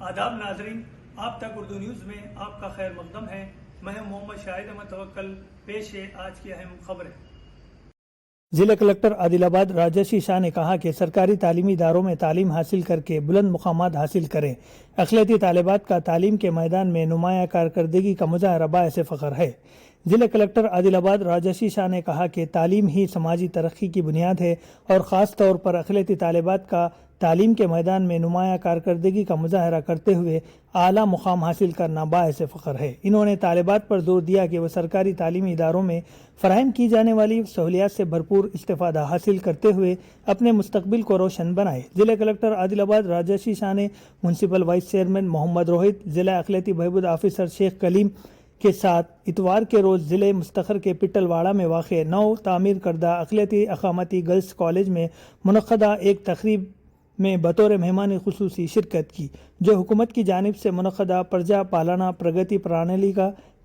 आदाब नाजरीन, आप तक उर्दू न्यूज़ में आपका खैर मकदम है। मैं मोहम्मद शाहिद अहमद तवक्कल। पेश है आज की अहम खबरें। जिला कलेक्टर आदिलाबाद राजर्षि शाह ने कहा कि सरकारी तालीमी इदारों में तालीम हासिल करके बुलंद मुकामात हासिल करें। अक़लियती तालिबात का तालीम के मैदान में नुमाया कारकर्दगी का मुजाहरा बाइस फ़ख्र है। जिला कलेक्टर आदिलाबाद राजर्षि शाह ने कहा कि तालीम ही समाजी तरक्की की बुनियाद है और ख़ास तौर पर अक़लियती तालिबात का तालीम के मैदान में नुमाया कारकर्दगी का मुजाहरा करते हुए आला मुकाम हासिल करना बाइस फ़ख्र है। इन्होंने तालिबात पर जोर दिया कि वह सरकारी तालीमी इदारों में फ़राहम की जाने वाली सहूलियात से भरपूर इस्तेफ़ादा हासिल करते हुए अपने मुस्तकबिल को रोशन बनाए। जिला कलेक्टर आदिलाबाद राजर्षि शाह ने municipal vice chairman Mohammed Rohit, जिला अक़लियती बहबूद ऑफिसर शेख कलीम के साथ इतवार के रोज़ ज़िले मुस्तखर के पिटलवाड़ा में वाक़े नौ तामीर करदा अक़लियती अक़ामती गर्ल्स कॉलेज में मुनक़दा एक तक़रीब में बतौर मेहमान खुसूसी शिरकत की, जो हुकूमत की जानिब से मुनक़दा प्रजा पालना प्रगति प्रणाली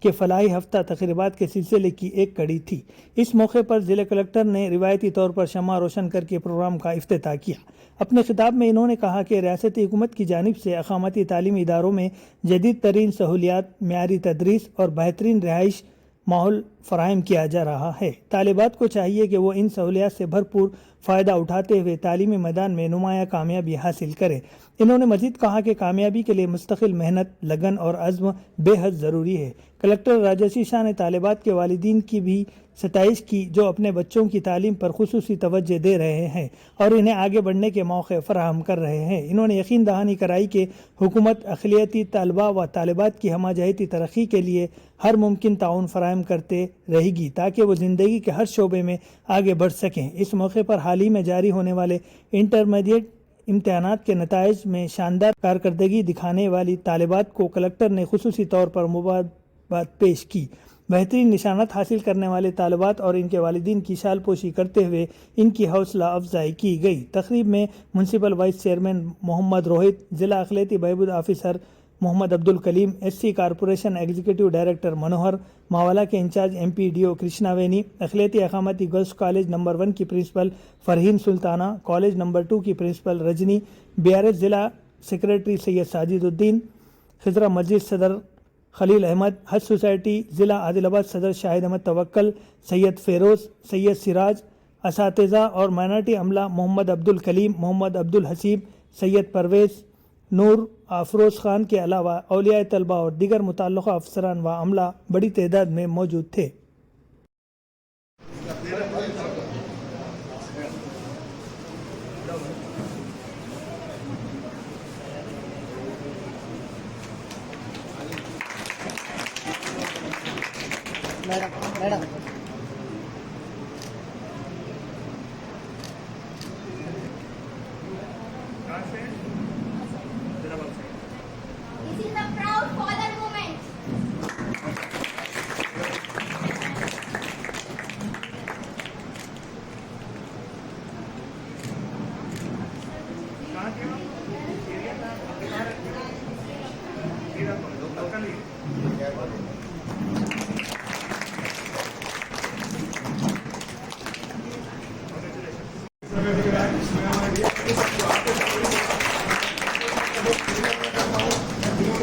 के फलाही हफ्ता तक़रीबात के सिलसिले की एक कड़ी थी। इस मौके पर ज़िला कलेक्टर ने रिवायती तौर पर शमा रोशन करके प्रोग्राम का इफ्तिताह किया। अपने खिताब में इन्होंने कहा कि रियासती हुकूमत की जानिब से अक़ामती तालीमी इदारों में जदीद तरीन सहूलियात, मेयारी तदरीस और बेहतरीन रिहाइश माहौल फराहम किया जा रहा है। तालिबात को चाहिए कि वो इन सहूलियात से भरपूर फ़ायदा उठाते हुए तालीमी मैदान में नुमाया कामयाबी हासिल करें। इन्होंने मज़ीद कहा कि कामयाबी के लिए मुस्तकिल मेहनत, लगन और अज़्म बेहद ज़रूरी है। कलेक्टर राजर्षि शाह ने तालिबात के वालिदीन की भी सताइश की, जो अपने बच्चों की तालीम पर खुसूसी तवज्जो दे रहे हैं और इन्हें आगे बढ़ने के मौके फराहम कर रहे हैं। इन्होंने यकीन दहानी कराई कि हुकूमत अक़लियती तलबा व तालिबात की हमाजहती तरक्की के लिए हर मुमकिन ताउन फराहम करते रहेगी ताकि वो ज़िंदगी के हर शोबे में आगे बढ़ सकें। इस मौके पर हाल ही में जारी होने वाले इंटरमीडिएट इम्तहानात के नताइज में शानदार कारकर्दगी दिखाने वाली तालिबात को कलेक्टर ने खुसूसी तौर पर मुबारकबाद पेश की। बेहतरीन निशानात हासिल करने वाले तालिबात और इनके वालिदीन की शाल पोशी करते हुए इनकी हौसला अफजाई की गई। तकरीब में municipal vice chairman Mohammed Rohit, जिला अक़लियती बहबूद officer Mohammed Abdul Kaleem, SC corporation executive director Manohar, Mawala के इंचार्ज MPDO कृष्णावेनी, अक़लियती अक़ामती गर्ल्स कॉलेज नंबर 1 की principal Farheen Sultana, college number 2 की प्रिंसिपल रजनी, BRS जिला सेक्रेटरी सैयद साजिदुद्दीन, खिजरा मस्जिद सदर खलील अहमद, हज सोसाइटी ज़िला आदिलाबाद सदर शाहिद अहमद तवक्कल, सैयद फ़ेरोज़, सैयद सिराज, असातिज़ा और माइनॉरिटी अमला मोहम्मद अब्दुल कलीम, मोहम्मद अब्दुल हसीब, सैयद परवेज़, नूर, अफरोज़ खान के अलावा औलिया तलबा और दीगर मुतल्लिक़ा अफसरान व अमला बड़ी तादाद में मौजूद थे। Madam This is a proud father moment.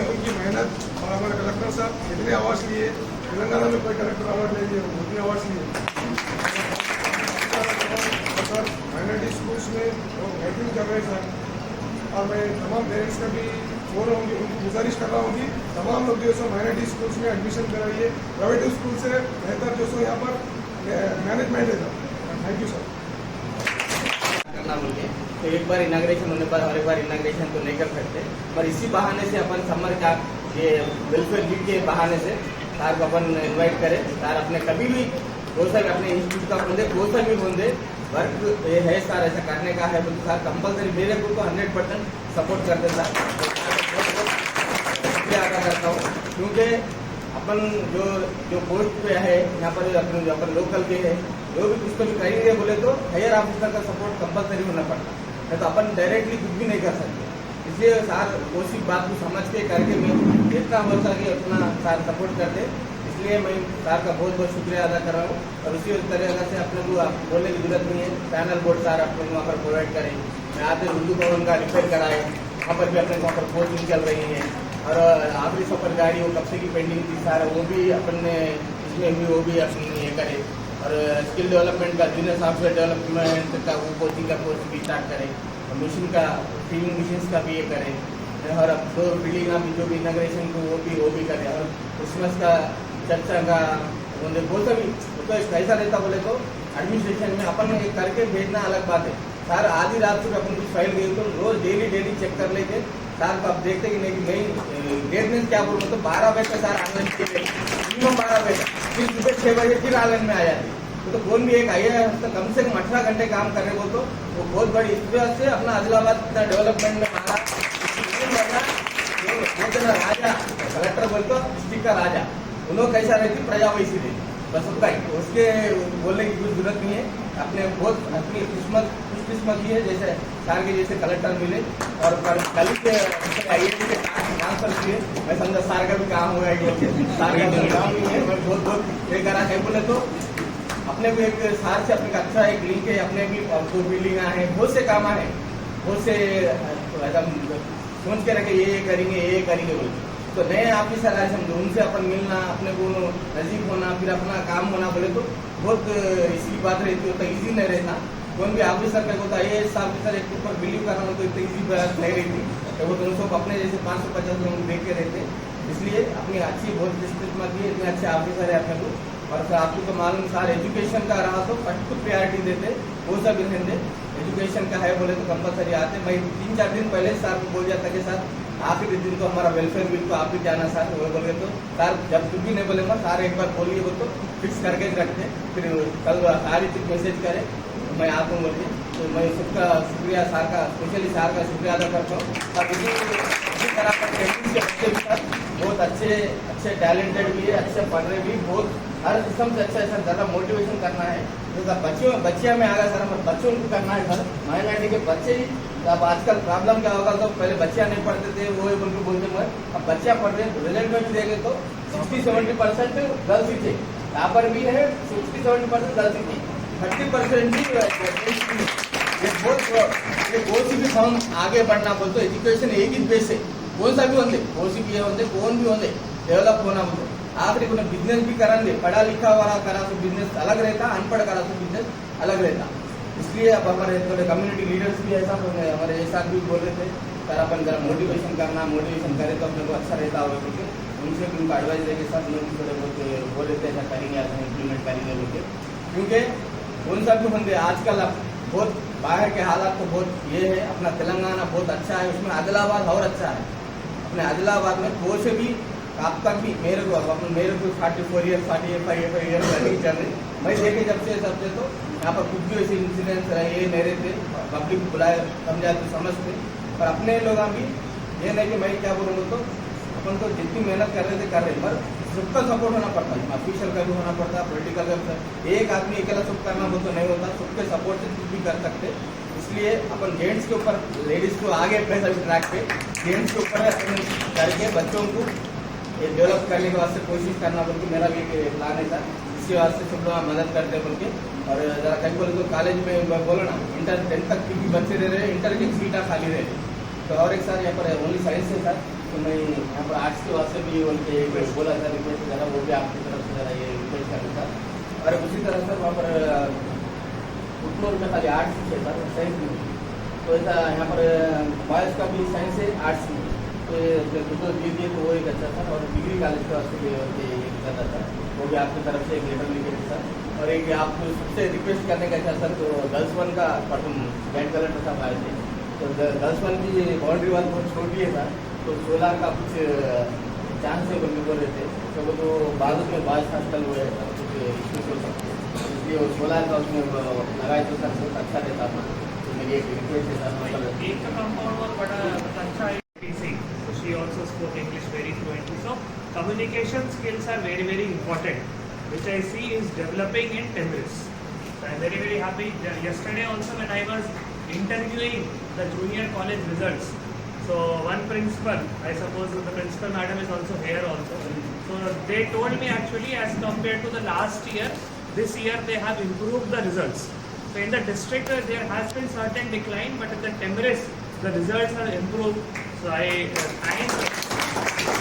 उनकी मेहनत और हमारे कलेक्टर साहब इतने अवार्ड लिए, तेलंगाना में कोई कलेक्टर अवार्ड नहीं दिए, उतने अवार्ड लिए। सर माइनॉरिटी स्कूल्स में वो बेहतरीन कर रहे हैं सर, और मैं तमाम पेरेंट्स का भी बोल रहा हूँ, उनकी गुजारिश कर रहा हूँ कि तमाम लोग जो है माइनॉरिटी स्कूल्स में एडमिशन कराइए। प्राइवेट स्कूल से बेहतर जो है यहाँ पर मैनेजमेंट है सर। Thank you sir. करना बोलिए तो एक बार इनाग्रेशन होने पर और एक बार इनाग्रेशन तो नहीं कर सकते, पर इसी बहाने से अपन समर का ये वेलफेयर वीक के बहाने से सार को अपन इन्वाइट करें। सार अपने कभी भी कोई सा भी अपने इंस्टीट्यूट का बंदे कोई सा भी बंदे वर्क ये है सार ऐसा करने का है तो सार कंपलसरी मेरे को 100% सपोर्ट करते सार। शुक्रिया अदा करता हूँ क्योंकि अपन जो पोस्ट पे है यहाँ पर अपन जो अपन लोकल के है जो भी कुछ तो भी करेंगे बोले तो हायर ऑफिसर का सपोर्ट कंपलसरी होना पड़ता है, तो अपन डायरेक्टली कुछ भी नहीं कर सकते। इसलिए सार कोशिश बात को समझ के करके मैं जितना हो सके उतना सार सपोर्ट करते, इसलिए मैं सार का बहुत बहुत शुक्रिया अदा कर रहा हूँ। और उसी तरीके से अपने को बोलने की जरूरत नहीं है, पैनल बोर्ड सार अपने को वहाँ पर प्रोवाइड करें, मैं आते उर्दू भवन का रिपेयर कराए, वहाँ पर भी अपने वहाँ पर कोचिंग चल रही है। और आखिरी सफर गाड़ी वो कब से की पेंडिंग थी सारा, वो भी अपन ने इसमें भी वो भी अपनी ये करे। और स्किल डेवलपमेंट का जूनियर सॉफ्टवेयर डेवलपमेंट का वो कोचिंग का कोर्स भी स्टार्ट करें, और मशीन का फीलिंग मशीन्स का भी ये करें। और अब तो बिल्डिंग का भी जो भी इनाग्रेशन को वो भी करें। और क्रिसमस का चर्चा का वो सभी तो कैसा रहता बोले तो एडमिनिस्ट्रेशन में अपन एक करके भेजना अलग बात है। सर आधी रात से अपन कुछ फाइल गई तो रोज डेली चेक कर लेके सर को आप देखते कि नहीं डेट में क्या बोलूँ तो 12 बजे तक सर ऑनलाइन के मिनिमम 12 बजे, फिर सुबह 6 बजे फिर ऑनलाइन में आ जाती। तो कौन भी एक आइए तो कम से कम 18 घंटे काम कर रहे हो तो वो बहुत बड़ी इस वजह से अपना आदिलाबाद इतना डेवलपमेंट में मारा। राजा कलेक्टर बोलते डिस्ट्रिक्ट का राजा, उन्होंने कैसा रहती प्रजा वैसी रहती, बस उनका ही उसके बोलने की कुछ जरूरत नहीं है। अपने बहुत अपनी किस्मत की है, जैसे सार के जैसे कलेक्टर मिले और कल के IIT के ट्रांसफर किए। मैं समझा सार का भी काम हुआ है, सार का भी काम नहीं है। मैं बहुत ये करा है बोले तो अपने को एक सार से अपने का अच्छा एक लिंक है। अपने भी दो बिल्डिंग है, बहुत से काम है, बहुत से एकदम सोच के रखे ये करेंगे बोले तो नए ऑफिसर आए समझो उनसे अपन मिलना, अपने को नजीक होना, फिर अपना काम होना बोले तो बहुत इसकी बात रहती होता, ईजी नहीं रहता। कौन भी ऑफिसर का होता है IAS ऑफिसर एक ऊपर बिलीव करना हो तो इतनी ईजी बात नहीं रहती। तो वो दोनों अपने जैसे 550 लोग देख के रहते, इसलिए अपनी अच्छी बहुत किस्मत की इतने अच्छे ऑफिसर है अपने को। और फिर आपको तो मालूम सारे एजुकेशन का रहा तो फर्स्ट प्रायोरिटी देते, वो सब रहते एजुकेशन का है बोले तो कंपलसरी आते। मैं 3-4 दिन पहले सर को बोल जाता कि सर आखिरी दिन तो हमारा वेलफेयर बिल को आप भी जाना सर, वो बोले तो सर जब कुछ भी नहीं बोलेगा सर एक बार बोलिए वो तो फिक्स करके रखते, फिर कल सारी चीज मैसेज करे तो मैं आता हूँ बोलिए। तो मैं सबका शुक्रिया सर का, स्पेशली सर का शुक्रिया अदा करता हूँ। और इसी तरह का ट्रेनिंग के बच्चे भी सर बहुत अच्छे टैलेंटेड भी है, अच्छे पढ़ रहे भी, बहुत हर किस्म से अच्छा सर ज़्यादा मोटिवेशन करना है। तो सर बच्चियाँ में आ गया सर, हमारे बच्चों को करना है सर, माइनॉरिटी के बच्चे ही। अब आजकल प्रॉब्लम क्या होगा तो पहले बच्चियाँ नहीं पढ़ते थे, वो बोल के बोलते मैं अब बच्चियाँ पढ़ रहे हैं। रिजल्ट में भी देंगे तो 60-70% गर्ल्स ही थे, यहाँ पर भी है 60-70% गर्ल्स ही थी, 30% ही ये बहुत सी भी हम आगे बढ़ना बोलते एजुकेशन एक ही बेस है, कौन सा भी होंगे OCPA होंगे कौन भी होंगे डेवलप होना बोलते आखिरी को बिजनेस भी कराएंगे। पढ़ा लिखा वाला करा तो बिजनेस अलग रहता, अनपढ़ करा तो बिजनेस अलग रहता। इसलिए अब हमारे थोड़े कम्युनिटी लीडर्स भी ऐसा हमारे ऐसा भी बोल रहे थे सर अपन जरा मोटिवेशन करें तो अपने को अच्छा रहता होगा, क्योंकि उनसे भी उनका एडवाइस देके सब लोग थोड़े बहुत बोल रहे थे ऐसा करेंगे, ऐसा इम्प्लीमेंट करेंगे बोल के। क्योंकि कौन सा भी होंगे आजकल अब बहुत बाहर के हालात तो बहुत ये है, अपना तेलंगाना बहुत अच्छा है, उसमें आदिलाबाद और अच्छा है। अपने आदिलाबाद में वो से भी आप तक भी मेरे को 44 ईयर 45 ईयर रनिंग चल रही, मैं देखे जब से सबसे तो यहाँ पर कुछ भी ऐसे इंसिडेंट्स रहे ये नहीं रहते, पब्लिक बुलाए समझाते समझते। पर अपने लोग भी ये नहीं कि मैं क्या बोलूँगा तो अपन तो जितनी मेहनत कर रहे थे कर रहे, पर सबका सपोर्ट होना पड़ता है, ऑफिशियल का भी होना पड़ता है, पॉलिटिकल का। एक आदमी अकेला सब करना वो तो नहीं होता, सबके सपोर्ट से कुछ भी कर सकते। इसलिए अपन जेंट्स के ऊपर लेडीज़ को आगे पैसा भी ट्रैक पे जेंट्स के ऊपर अपन करके बच्चों को ये डेवलप करने के वास्ते कोशिश करना बोल के मेरा भी एक प्लान है सर। इसके वास्ते सब लोग मदद करते बोल के। और ज़रा कहीं बोले तो कॉलेज में बोलो ना इंटर 10 तक की बच्चे रह रहे, इंटर की सीटा खाली रहे। तो और एक सर यहाँ पर ओनली साइंस है सर, तो मैं यहाँ पर आर्ट्स के वास्ते भी बोल के बोला था रिक्वेस्ट करा, वो भी आपकी तरफ से ज़रा ये रिक्वेस्ट करना था। और उसी तरह सर वहाँ पर उतना में खाली आर्ट्स है सर, साइंस में तो ऐसा यहाँ पर बॉयज़ का भी साइंस है आर्ट्स में तो तो दीजिए तो वो एक अच्छा था। और डिग्री कॉलेज के वास्ते भी करना था, वो भी आपकी तरफ से एक लेटर लिखे था। और एक आपको सबसे रिक्वेस्ट करने का था सर, तो गर्ल्स 1 का जॉइंट कलेक्टर साहब आए थे, तो गर्ल्स 1 की बाउंड्री वाल बहुत छोटी है सर, तो सोलार का कुछ चांस है बोल रहे थे, तो वो तो बाजू में बॉयज़ हॉस्टल हुए कुछ इश्यूज हो सकते, इसलिए वो सोलार का उसमें लगाए तो सर बहुत अच्छा रहता था। तो मेरी एक रिक्वेस्ट है सर, एक का कंपाउंड बहुत बड़ा अच्छा है, so she also spoke English very fluently. So communication skills are very, very important, which I see is developing in Timbris. So I'm very, very happy. Yesterday also when I was interviewing the junior college results, so one principal, I suppose the principal madam is also here also. So they told me actually as compared to the last year, this year they have improved the results. So in the district there has been certain decline, but in the Timbris the results have improved. So I thank,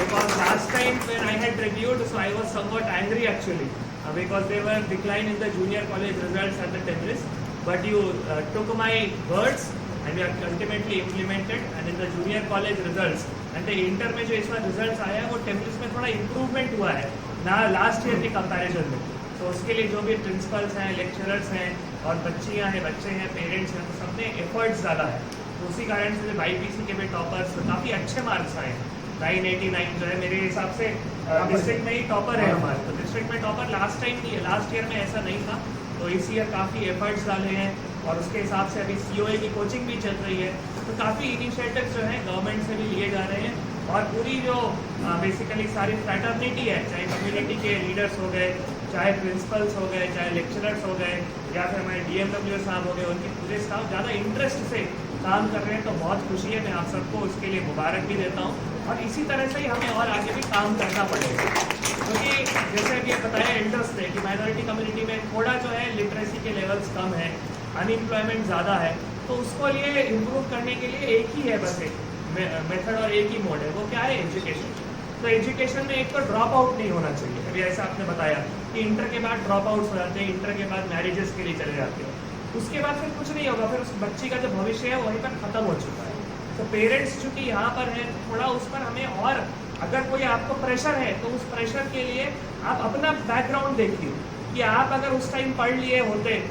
because last time when I had reviewed, so I was somewhat angry actually, because they were decline in the junior college results at the Temris. But you took my words and you have ultimately implemented, and in the junior college results and the inter में जो इस बार results आया है वो temples में थोड़ा improvement हुआ है ना लास्ट ईयर के कंपैरिजन में. तो उसके लिए जो भी प्रिंसिपल्स हैं, लेक्चरर्स हैं और बच्चियां हैं, बच्चे हैं, पेरेंट्स हैं, तो सबने एफर्ट्स ज़्यादा है. तो उसी कारण से बाईपीसी के भी टॉपर्स काफ़ी अच्छे मार्क्स आए. 989 जो है मेरे हिसाब से डिस्ट्रिक्ट में ही टॉपर है हमारे. तो डिस्ट्रिक्ट में टॉपर लास्ट टाइम नहीं है, लास्ट ईयर में ऐसा नहीं था. तो इस ईयर काफ़ी एफर्ट्स डाले हैं और उसके हिसाब से अभी COA की कोचिंग भी चल रही है. तो काफ़ी इनिशिएटिव्स जो हैं गवर्नमेंट से भी लिए जा रहे हैं. और पूरी जो बेसिकली सारी फ्रैटर्निटी है, चाहे कम्युनिटी के लीडर्स हो गए, चाहे प्रिंसिपल्स हो गए, चाहे लेक्चरर्स हो गए, या फिर हमारे DMW साहब हो गए, उनकी पूरे स्टाफ ज़्यादा इंटरेस्ट से काम कर रहे हैं. तो बहुत खुशी है, मैं आप सबको उसके लिए मुबारक भी देता हूँ. और इसी तरह से ही हमें और आगे भी काम करना पड़ेगा, क्योंकि जैसे अभी ये बताया इंटरेस्ट है कि माइनॉरिटी कम्युनिटी में थोड़ा जो है लिटरेसी के लेवल्स कम है, अनएम्प्लॉयमेंट ज़्यादा है. तो उसको लिए इम्प्रूव करने के लिए एक ही है बस एक मेथड और एक ही मोड है. वो क्या है? एजुकेशन. तो एजुकेशन में एक तो ड्रॉप आउट नहीं होना चाहिए. अभी ऐसा आपने बताया कि इंटर के बाद ड्रॉप आउट्स हो जाते हैं, इंटर के बाद मैरिजेस के लिए चले जाते हैं, उसके बाद फिर कुछ नहीं होगा. फिर उस बच्ची का जो भविष्य है वहीं पर ख़त्म हो चुका है. तो पेरेंट्स चूँकि यहाँ पर हैं, थोड़ा उस पर हमें, और अगर कोई आपको प्रेशर है तो उस प्रेशर के लिए आप अपना बैकग्राउंड देखिए कि आप अगर उस टाइम पढ़ लिए होते,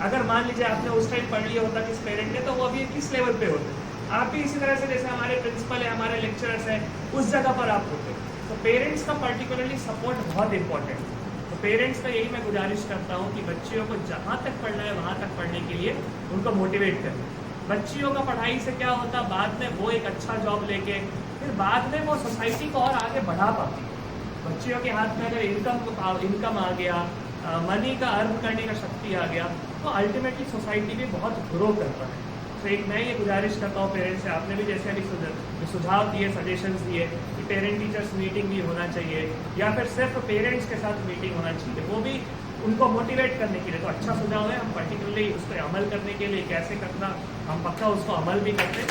अगर मान लीजिए आपने उस टाइम पढ़ लिया होता किस पेरेंट ने, तो वो अभी किस लेवल पे होते. आप भी इसी तरह से जैसे हमारे प्रिंसिपल है, हमारे लेक्चरर्स हैं, उस जगह पर आप होते. तो पेरेंट्स का पर्टिकुलरली सपोर्ट बहुत इंपॉर्टेंट है. तो पेरेंट्स का यही मैं गुजारिश करता हूँ कि बच्चियों को जहाँ तक पढ़ना है वहाँ तक पढ़ने के लिए उनको मोटिवेट करें. बच्चियों का पढ़ाई से क्या होता, बाद में वो एक अच्छा जॉब लेके फिर बाद में वो सोसाइटी को और आगे बढ़ा पाती है. बच्चियों के हाथ में अगर इनकम आ गया, मनी का अर्न करने का शक्ति आ गया, तो अल्टीमेटली सोसाइटी भी बहुत ग्रो करता है. तो एक मैं ये गुजारिश करता हूँ पेरेंट्स से, आपने भी जैसे अभी सुझाव दिए, सजेशंस दिए कि पेरेंट टीचर्स मीटिंग भी होना चाहिए या फिर सिर्फ पेरेंट्स के साथ मीटिंग होना चाहिए, वो भी उनको मोटिवेट करने के लिए. तो अच्छा सुझाव है. हम पर्टिकुलरली उस पर अमल करने के लिए कैसे करना, हम पक्का उसको अमल भी करते हैं.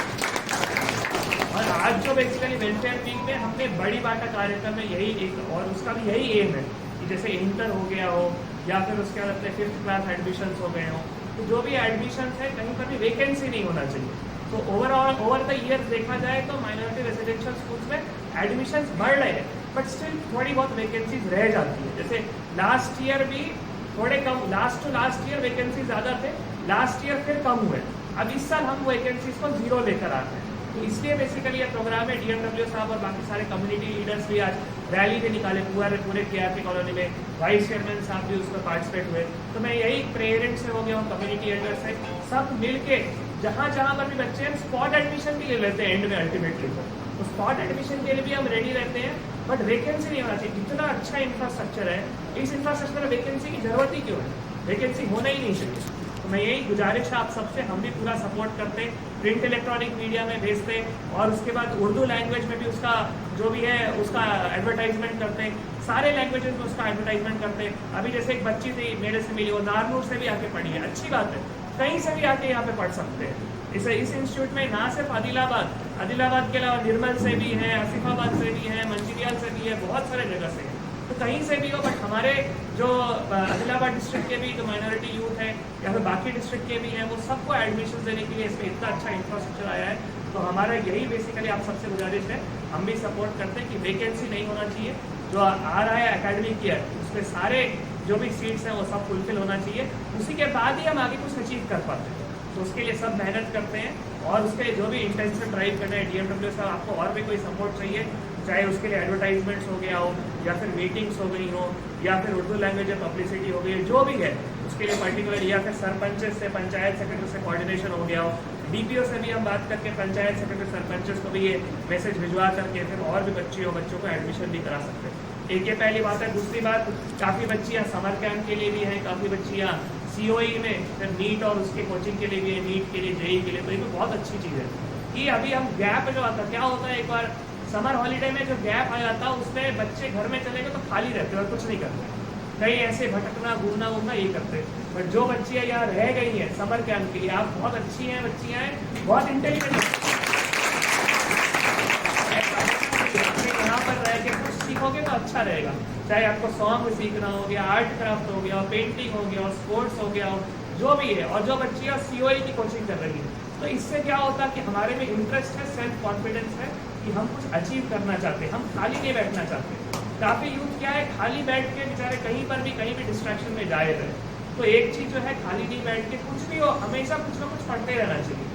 और आज जो बेसिकली वेलफेयर वीक में हमने बड़ी बाटा कार्यक्रम में यही एक, और उसका भी यही एम है कि जैसे इंटर हो गया हो या फिर उसके बाद अपने 5th क्लास एडमिशन्स हो गए हों, तो जो भी एडमिशन्स है कहीं पर भी वैकेंसी नहीं होना चाहिए. तो ओवर द ईयर देखा जाए तो माइनॉरिटी रेजिडेंशियल स्कूल्स में एडमिशन्स बढ़ रहे हैं, बट स्टिल थोड़ी बहुत वैकेंसीज रह जाती है. जैसे लास्ट ईयर भी थोड़े कम, last to last year vacancy ज़्यादा थे, लास्ट ईयर फिर कम हुए. अब इस साल हम वैकेंसीज को 0 लेकर आते हैं. तो इसलिए बेसिकली ये प्रोग्राम है. DMW साहब और बाकी सारे कम्युनिटी लीडर्स भी आज रैली भी निकाले पूरे KRP कॉलोनी में. वाइस चेयरमैन साहब भी उसमें पार्टिसिपेट हुए. तो मैं यही पेरेंट्स से हो गया हूँ, कम्युनिटी एल्डर्स से, सब मिल के जहाँ पर भी बच्चे हैं स्पॉट एडमिशन भी ले लेते हैं एंड में अल्टीमेटली. तो स्पॉट एडमिशन के लिए भी हम रेडी रहते हैं, बट वैकेंसी नहीं होना चाहिए. इतना अच्छा इंफ्रास्ट्रक्चर है, इस इंफ्रास्ट्रक्चर में वैकेंसी की जरूरत ही क्यों है? वैकेंसी होना ही नहीं चाहिए. तो मैं यही गुजारिश है आप सबसे, हम भी पूरा सपोर्ट करते, प्रिंट इलेक्ट्रॉनिक मीडिया में भेजते और उसके बाद उर्दू लैंग्वेज में भी उसका जो भी है उसका एडवर्टाइजमेंट करते, सारे लैंग्वेजेस में उसका एडवर्टाइजमेंट करते. अभी जैसे एक बच्ची थी मेरे से मिली, वो नारनूर से भी आके पढ़ी है, अच्छी बात है, कहीं से भी आके यहाँ पे पढ़ सकते हैं. इस इंस्टीट्यूट में ना सिर्फ आदिलाबाद के अलावा निर्मल से भी है, आसिफाबाद से भी है, मंचिरियाल से भी है, बहुत सारे जगह से है. तो कहीं से भी हो, बट हमारे जो आदिलाबाद डिस्ट्रिक्ट के भी जो माइनॉरिटी यूथ है या फिर बाकी डिस्ट्रिक्ट के भी हैं, वो सबको एडमिशन देने के लिए इसमें इतना अच्छा इंफ्रास्ट्रक्चर आया है. तो हमारा यही बेसिकली आप सबसे गुजारिश है, हम भी सपोर्ट करते हैं कि वैकेंसी नहीं होना चाहिए. जो आ रहा है एकेडमिक ईयर, उसमें सारे जो भी सीट्स हैं वो सब फुलफिल होना चाहिए. उसी के बाद ही हम आगे कुछ अचीव कर पाते हैं. तो उसके लिए सब मेहनत करते हैं और उसके लिए जो भी इंटेंसिव ड्राइव करना है DMW साहब, आपको और भी कोई सपोर्ट चाहिए, चाहे उसके लिए एडवर्टाइजमेंट्स हो गया हो या फिर मीटिंग्स हो गई हो या फिर उर्दू लैंग्वेज में पब्लिसिटी हो गई, जो भी है उसके लिए पर्टिकुलर, या फिर सरपंच से, पंचायत सेक्रेटरी से कोऑर्डिनेशन हो गया हो, DPO से भी हम बात करके पंचायत सेक्रेटरी सरपंच को भी ये मैसेज भिजवा करके फिर और भी बच्चों को एडमिशन भी करा सकते हैं. एक ये पहली बात है. दूसरी बात, काफ़ी बच्चियाँ समर कैंप के लिए भी हैं, काफ़ी बच्चियाँ COE में फिर नीट और उसके कोचिंग के लिए भी है, नीट के लिए, JEE के लिए. तो ये भी बहुत अच्छी चीज़ है कि अभी हम गैप जो आता, क्या होता है, एक बार समर हॉलीडे में जो गैप आ जाता है उसमें बच्चे घर में चले गए तो खाली रहते हैं और कुछ नहीं करते, कहीं ऐसे भटकना घूमना ये करते. बट जो बच्चियाँ यहाँ रह गई हैं समर कैंप के लिए, आप बहुत अच्छी हैं, बच्चियाँ हैं, बहुत इंटेलिजेंट सीखोगे तो अच्छा रहेगा। चाहे आपको सॉन्ग सीखना हो गया, आर्ट क्राफ्ट हो गया, पेंटिंग हो गया, स्पोर्ट्स हो गया, जो भी है। और जो बच्चियाँ COE की कोचिंग कर रही है, तो इससे क्या होता है कि हमारे में इंटरेस्ट है, सेल्फ कॉन्फिडेंस है कि हम कुछ अचीव करना चाहते हैं, हम खाली नहीं बैठना चाहते। काफ़ी यूथ क्या है, खाली बैठ के बेचारे कहीं भी डिस्ट्रैक्शन में जाए रहे। तो एक चीज़ जो है, खाली नहीं बैठ के कुछ भी हो, हमेशा कुछ ना कुछ पढ़ते रहना चाहिए।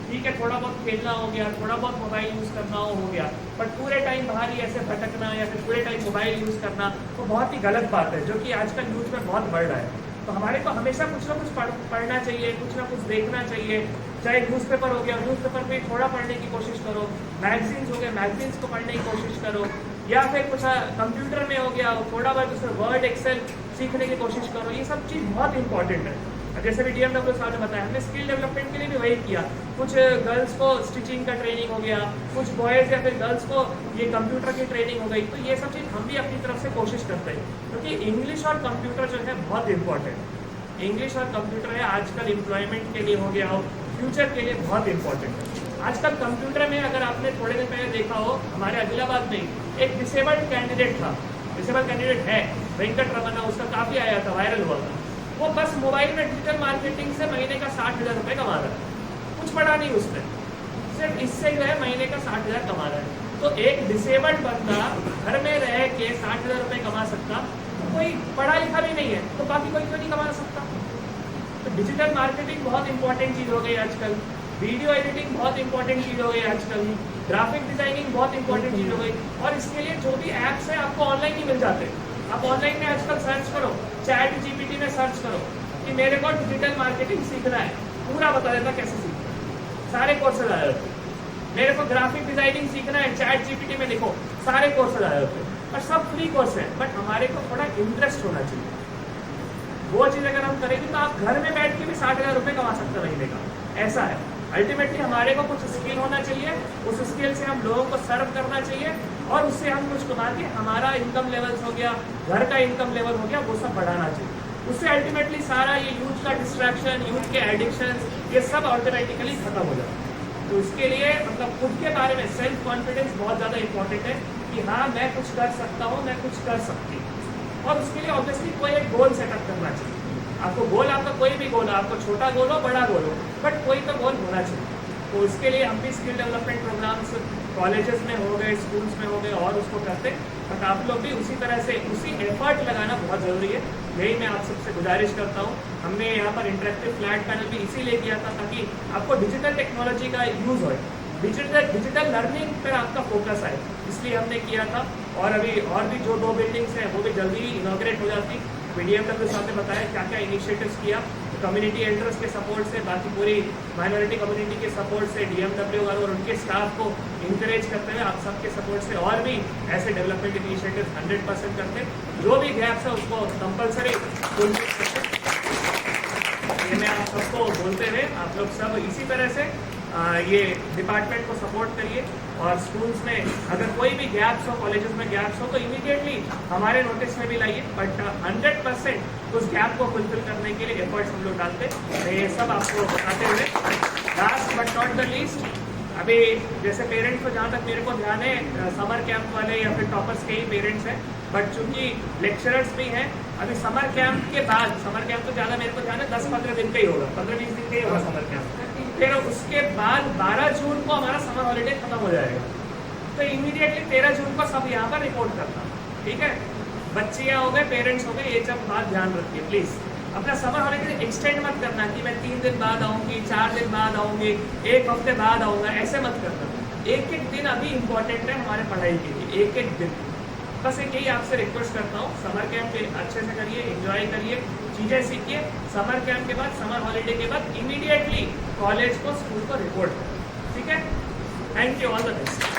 ठीक है, थोड़ा बहुत खेलना हो गया, थोड़ा बहुत मोबाइल यूज़ करना हो गया, बट पूरे टाइम बाहर ही ऐसे भटकना या फिर पूरे टाइम मोबाइल यूज़ करना तो बहुत ही गलत बात है, जो कि आजकल यूथ में बहुत बढ़ रहा है। तो हमारे को हमेशा कुछ ना कुछ पढ़ना चाहिए, कुछ ना कुछ देखना चाहिए। चाहे न्यूज़पेपर हो गया, न्यूज़पेपर में थोड़ा पढ़ने की कोशिश करो, मैगजीन्स हो गए, मैगजीन्स को पढ़ने की कोशिश करो, या फिर कुछ कंप्यूटर में हो गया, थोड़ा बहुत उसमें वर्ड एक्सेल सीखने की कोशिश करो। ये सब चीज़ बहुत इंपॉर्टेंट है। जैसे भी DMW साहब ने बताया, हमने स्किल डेवलपमेंट के लिए भी वही किया। कुछ गर्ल्स को स्टिचिंग का ट्रेनिंग हो गया, कुछ बॉयज़ या फिर गर्ल्स को ये कंप्यूटर की ट्रेनिंग हो गई। तो ये सब चीज़ हम भी अपनी तरफ से कोशिश करते हैं, क्योंकि इंग्लिश और कंप्यूटर जो है बहुत इंपॉर्टेंट। इंग्लिश और कंप्यूटर है आजकल एम्प्लॉयमेंट के लिए हो गया हो, फ्यूचर के लिए बहुत इंपॉर्टेंट है। आजकल कंप्यूटर में अगर आपने थोड़े दिन पहले देखा हो, हमारे आदिलाबाद में एक डिसेबल्ड कैंडिडेट था, डिसेबल्ड कैंडिडेट है, वेंकट रमन्ना, उसका काफ़ी आया था, वायरल हुआ था। वो बस मोबाइल में डिजिटल मार्केटिंग से महीने का 60,000 रुपये कमा रहा है। कुछ पढ़ा नहीं उसने, सिर्फ इससे जो है महीने का 60,000 कमा रहा है। तो एक डिसेबल्ड बंदा घर में रह के 60,000 रुपये कमा सकता, तो कोई पढ़ा लिखा भी नहीं है, तो बाकी कोई क्यों नहीं कमा सकता। तो डिजिटल मार्केटिंग बहुत इंपॉर्टेंट चीज़ हो गई आजकल, वीडियो एडिटिंग बहुत इंपॉर्टेंट चीज़ हो गई आजकल, ग्राफिक डिजाइनिंग बहुत इंपॉर्टेंट चीज़ हो गई। और इसके लिए जो भी ऐप्स हैं आपको ऑनलाइन ही मिल जाते हैं। आप ऑनलाइन में आजकल सर्च करो, ChatGPT में सर्च करो कि मेरे को डिजिटल मार्केटिंग सीखना है, पूरा बता देता कैसे सीखना है, सारे कोर्सेज आए होते हैं। मेरे को ग्राफिक डिजाइनिंग सीखना है, ChatGPT में लिखो, सारे कोर्सेज आए होते हैं। और सब फ्री कोर्स है, बट हमारे को थोड़ा इंटरेस्ट होना चाहिए। वो चीज़ अगर हम करेंगे तो आप घर में बैठ के भी 60,000 रुपये कमा सकते हैं महीने का, ऐसा है। अल्टीमेटली हमारे को कुछ स्किल होना चाहिए, उस स्किल से हम लोगों को सर्व करना चाहिए, और उससे हम कुछ कमा के हमारा इनकम लेवल्स हो गया, घर का इनकम लेवल हो गया, वो सब बढ़ाना चाहिए। उससे अल्टीमेटली सारा ये यूथ का डिस्ट्रैक्शन, यूथ के एडिक्शन, ये सब ऑटोमेटिकली खत्म हो जाता है। तो उसके लिए मतलब खुद के बारे में सेल्फ कॉन्फिडेंस बहुत ज़्यादा इंपॉर्टेंट है कि हाँ मैं कुछ कर सकता हूँ, मैं कुछ कर सकती हूँ। और उसके लिए ऑब्वियसली कोई एक गोल सेटअप करना चाहिए। आपको गोल, आपका कोई भी गोल हो, आपको छोटा गोल हो, बड़ा गोल हो, बट कोई तो गोल होना चाहिए। तो इसके लिए हम भी स्किल डेवलपमेंट प्रोग्राम्स कॉलेजेस में हो गए, स्कूल्स में हो गए, और उसको करते। बट आप लोग भी उसी तरह से उसी एफर्ट लगाना बहुत ज़रूरी है। यही मैं आप सबसे गुजारिश करता हूँ। हमने यहाँ पर इंटरेक्टिव फ्लैट पैनल भी इसीलिए किया था ताकि आपको डिजिटल टेक्नोलॉजी का यूज़ हो, डिजिटल लर्निंग पर आपका फोकस आए, इसलिए हमने किया था। और अभी और भी जो 2 बिल्डिंग्स हैं वो भी जल्दी ही इनॉग्रेट हो जाती। DMW साहब ने बताया क्या क्या इनिशिएटिव्स किया, तो कम्युनिटी एल्डर्स के सपोर्ट से, बाकी पूरी माइनॉरिटी कम्युनिटी के सपोर्ट से, DMW और उनके स्टाफ को इंकरेज करते हुए आप सबके सपोर्ट से और भी ऐसे डेवलपमेंट इनिशिएटिव 100% करते। जो भी गैप्स है उसको कंपलसरी फुलफिल करते। ये मैं आप सबको बोलते हुए आप लोग सब इसी तरह से ये डिपार्टमेंट को सपोर्ट करिए। और स्कूल्स में अगर कोई भी गैप्स हो, कॉलेजेस में गैप्स हो, तो इमीडिएटली हमारे नोटिस में भी लाइए। बट 100% उस गैप को फुलफिल करने के लिए एफर्ट्स हम लोग डालते हैं। ये सब आपको बताते हुए last but not the least, अभी जैसे पेरेंट्स को जहाँ तक मेरे को ध्यान है, समर कैंप वाले या फिर टॉपर्स के ही पेरेंट्स हैं, बट चूंकि लेक्चरर्स भी हैं, अभी समर कैंप के बाद, समर कैंप तो ज़्यादा मेरे को ध्यान है 10-15 दिन का ही होगा, 15-20 दिन का ही होगा समर कैंप। फिर उसके बाद 12 जून को हमारा समर हॉलीडे खत्म हो जाएगा। तो इमीडिएटली 13 जून को सब यहाँ पर रिपोर्ट करना, ठीक है। बच्चियाँ हो गए, पेरेंट्स हो गए, ये सब बात ध्यान रखिए प्लीज़। अपना समर हॉलीडे एक्सटेंड मत करना कि मैं 3 दिन बाद आऊँगी, 4 दिन बाद आऊँगी, 1 हफ्ते बाद आऊँगा, ऐसे मत करना। एक दिन अभी इम्पोर्टेंट है हमारे पढ़ाई के लिए, एक दिन। बस एक यही आपसे रिक्वेस्ट करता हूँ, समर कैंप अच्छे से करिए, एंजॉय करिए, चीज़ें सीखिए। समर कैंप के बाद, समर हॉलीडे के बाद इमीडिएटली कॉलेज को, स्कूल को रिपोर्ट करें, ठीक है। Thank you, all the best.